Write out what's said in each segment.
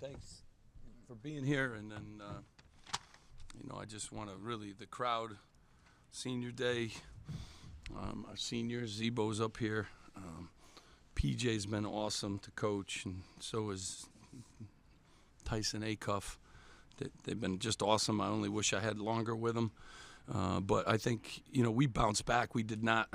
thanks for being here. And then, I just want to really, the crowd, senior day, our seniors, Zebo's up here. PJ's been awesome to coach, and so is Tyson Acuff. They've been just awesome. I only wish I had longer with them. But I think, we bounced back. We did not,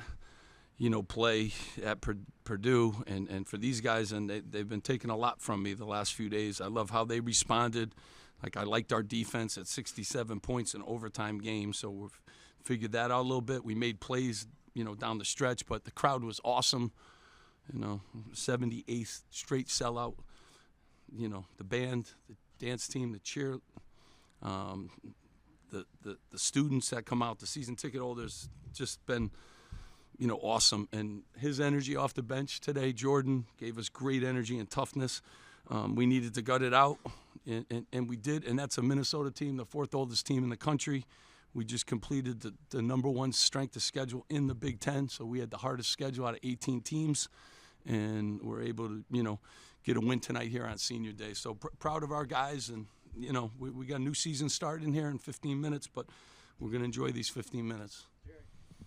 play at Purdue. And for these guys, and they've been taking a lot from me the last few days. I love how they responded. Like, I liked our defense at 67 points in overtime game. So we've figured that out a little bit. We made plays, down the stretch. But the crowd was awesome. 78th straight sellout. The band, the dance team, the cheer, the students that come out, the season ticket holders, just been, awesome. And his energy off the bench today, Jordan, gave us great energy and toughness. We needed to gut it out, and we did. And that's a Minnesota team, the fourth oldest team in the country. We just completed the number one strength of schedule in the Big Ten, so we had the hardest schedule out of 18 teams, and we're able to, get a win tonight here on Senior Day. So proud of our guys, and we got a new season starting here in 15 minutes, but we're going to enjoy these 15 minutes.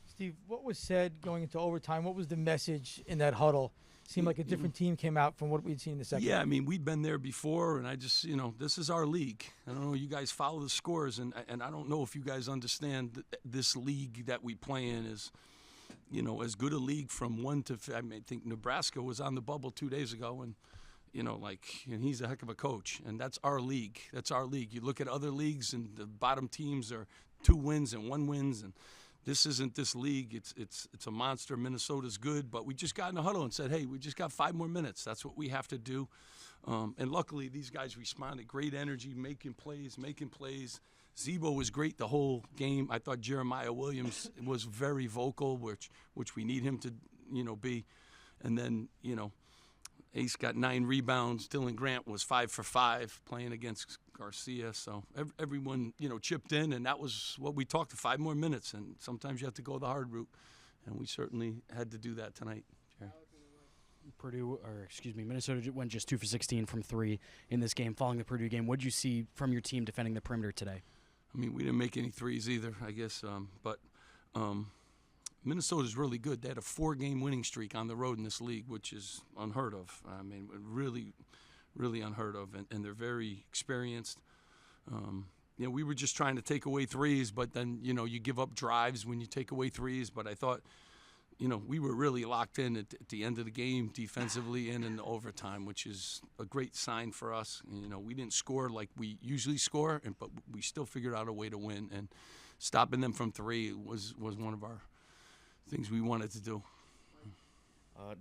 Steve, what was said going into overtime? What was the message in that huddle? Seemed like a different team came out from what we'd seen in the second. Yeah, I mean, we'd been there before, and I just, this is our league. I don't know, you guys follow the scores, and I don't know if you guys understand that this league that we play in is, as good a league from 1 to, I think Nebraska was on the bubble 2 days ago, and, and he's a heck of a coach, and that's our league. That's our league. You look at other leagues, and the bottom teams are 2 wins and 1 wins, and this isn't this league. It's a monster. Minnesota's good, but we just got in the huddle and said, hey, we just got 5 more minutes. That's what we have to do. And luckily, these guys responded. Great energy, making plays. Zebo was great the whole game. I thought Jeremiah Williams was very vocal, which we need him to, be. And then, Ace got 9 rebounds. Dylan Grant was 5 for 5 playing against Garcia. So everyone, chipped in, and that was what we talked to, 5 more minutes. And sometimes you have to go the hard route, and we certainly had to do that tonight. Minnesota went just 2 for 16 from 3 in this game. Following the Purdue game, what did you see from your team defending the perimeter today? I mean, we didn't make any threes either, I guess. But Minnesota's really good. They had a 4-game winning streak on the road in this league, which is unheard of. I mean, really, really unheard of. And they're very experienced. We were just trying to take away threes, but then, you give up drives when you take away threes. But I thought, we were really locked in at the end of the game defensively and in the overtime, which is a great sign for us. We didn't score like we usually score, but we still figured out a way to win. And stopping them from 3 was one of our things we wanted to do.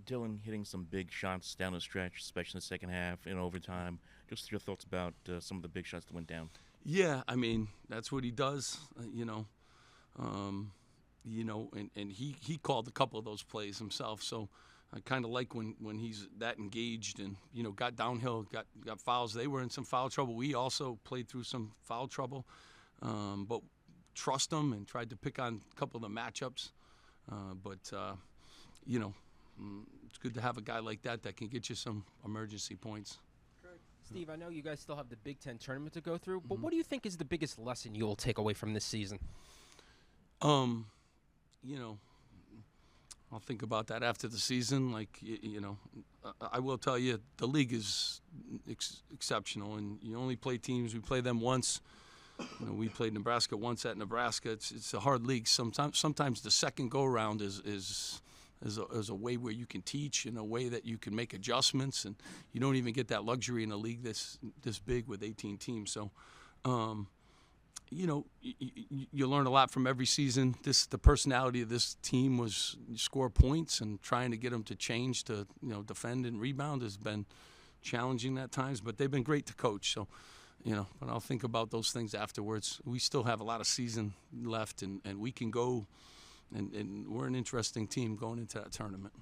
Dylan hitting some big shots down the stretch, especially in the second half, in overtime. Just your thoughts about some of the big shots that went down. Yeah, I mean, that's what he does, and he called a couple of those plays himself. So I kind of like when he's that engaged and, got downhill, got fouls. They were in some foul trouble. We also played through some foul trouble, but trust him and tried to pick on a couple of the matchups. It's good to have a guy like that can get you some emergency points. Steve, I know you guys still have the Big Ten tournament to go through, but what do you think is the biggest lesson you'll take away from this season? I'll think about that after the season. I will tell you, the league is exceptional, and you only play teams. We play them once. We played Nebraska once at Nebraska. It's a hard league. Sometimes the second go-around is a way where you can teach, in a way that you can make adjustments, and you don't even get that luxury in a league this big with 18 teams. So, you learn a lot from every season. The personality of this team was score points, and trying to get them to change to defend and rebound has been challenging at times. But they've been great to coach. So, but I'll think about those things afterwards. We still have a lot of season left, and we can go. And we're an interesting team going into that tournament.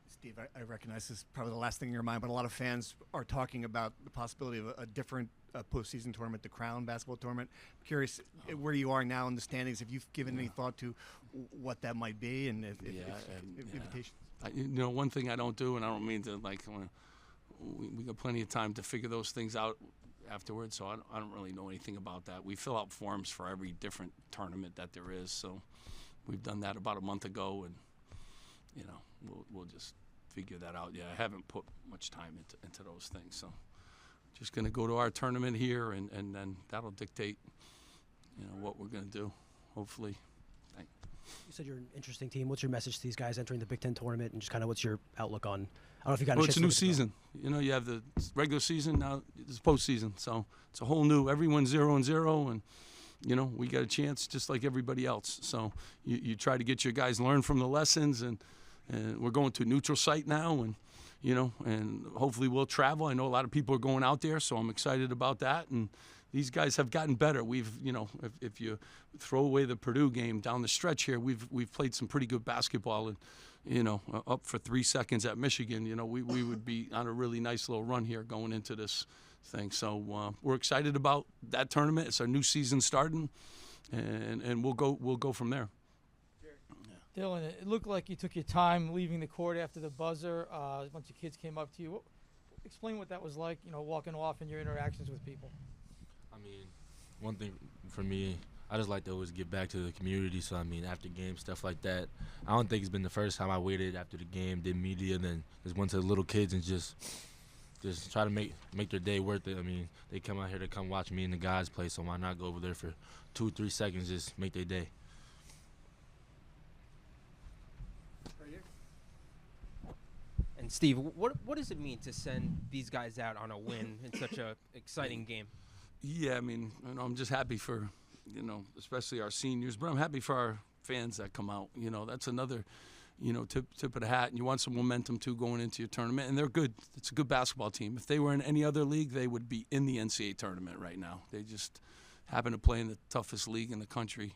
Steve, I recognize this is probably the last thing in your mind, but a lot of fans are talking about the possibility of a different postseason tournament, the Crown basketball tournament. I'm curious where you are now in the standings, if you've given any thought to what that might be and if invitations. One thing I don't do, and I don't mean to we got plenty of time to figure those things out afterwards. So I don't really know anything about that. We fill out forms for every different tournament that there is. So we've done that about a month ago, and we'll just figure that out. Yeah, I haven't put much time into those things. So just going to go to our tournament here, and then that'll dictate, what we're going to do, hopefully. You said you're an interesting team. What's your message to these guys entering the Big Ten tournament, and just kind of what's your outlook on? I don't know if you got. Well, it's a new season. You have the regular season, now it's postseason. So it's a whole new. Everyone's 0-0, and we got a chance just like everybody else. So you try to get your guys learn from the lessons, and we're going to a neutral site now, and and hopefully we'll travel. I know a lot of people are going out there, so I'm excited about that. And these guys have gotten better. We've, if you throw away the Purdue game down the stretch here, we've played some pretty good basketball, and up for 3 seconds at Michigan, we would be on a really nice little run here going into this thing. So we're excited about that tournament. It's our new season starting, and we'll go from there. Dylan, it looked like you took your time leaving the court after the buzzer. A bunch of kids came up to you. Explain what that was like, walking off and your interactions with people. I mean, one thing for me, I just like to always give back to the community. So, I mean, after game, stuff like that. I don't think it's been the first time I waited after the game, did media, then just went to the little kids and just try to make their day worth it. I mean, they come out here to come watch me and the guys play, so why not go over there for 2-3 seconds, just make their day. And Steve, what does it mean to send these guys out on a win in such a exciting game? Yeah, I mean, I'm just happy for, especially our seniors, but I'm happy for our fans that come out. That's another, tip of the hat, and you want some momentum too going into your tournament, and they're good. It's a good basketball team. If they were in any other league, they would be in the NCAA tournament right now. They just happen to play in the toughest league in the country,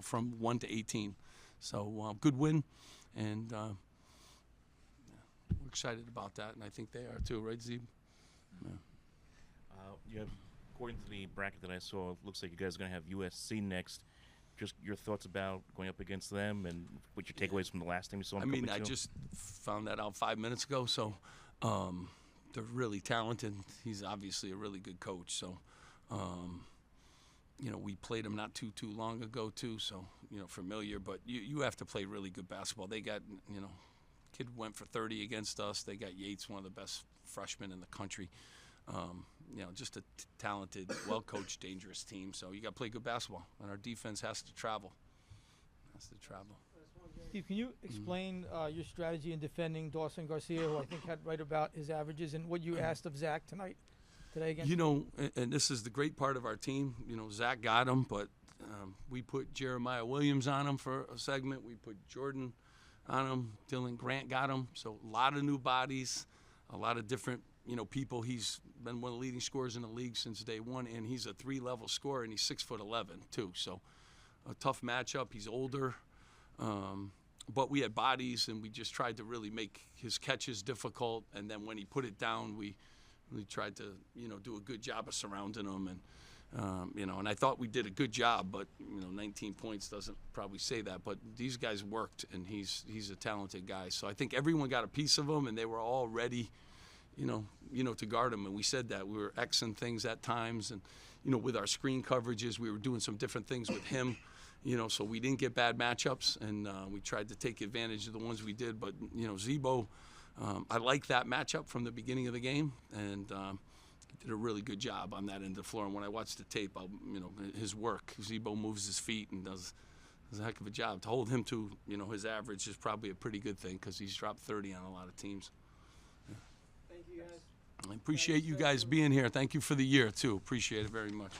from 1 to 18. So good win, and we're excited about that, and I think they are too, right, Zeeb? Yeah. According to the bracket that I saw, it looks like you guys are going to have USC next. Just your thoughts about going up against them and what your takeaways from the last time you saw them? I just found that out 5 minutes ago, so they're really talented. He's obviously a really good coach, so we played him not too long ago too, so familiar. But you have to play really good basketball. They got kid went for 30 against us. They got Yates, one of the best freshmen in the country. Just a talented, well-coached, dangerous team. So you got to play good basketball, and our defense has to travel. Steve, can you explain your strategy in defending Dawson Garcia, who I think had right about his averages, and what you asked of Zach today against? And this is the great part of our team. Zach got him, but we put Jeremiah Williams on him for a segment. We put Jordan on him. Dylan Grant got him. So a lot of new bodies, a lot of different people. He's been one of the leading scorers in the league since day one, and he's a 3-level scorer, and he's 6'11" too. So a tough matchup. He's older, but we had bodies, and we just tried to really make his catches difficult. And then when he put it down, we tried to do a good job of surrounding him, and and I thought we did a good job. But 19 points doesn't probably say that. But these guys worked, and he's a talented guy. So I think everyone got a piece of him, and they were all ready. To guard him, and we said that we were Xing things at times, and with our screen coverages, we were doing some different things with him, so we didn't get bad matchups, and we tried to take advantage of the ones we did. But Zebo, I like that matchup from the beginning of the game, and he did a really good job on that end of the floor. And when I watched the tape, his work, Zebo moves his feet and does a heck of a job. To hold him to his average is probably a pretty good thing, because he's dropped 30 on a lot of teams. Thank you, guys. I appreciate you guys being here. Thank you for the year, too. Appreciate it very much.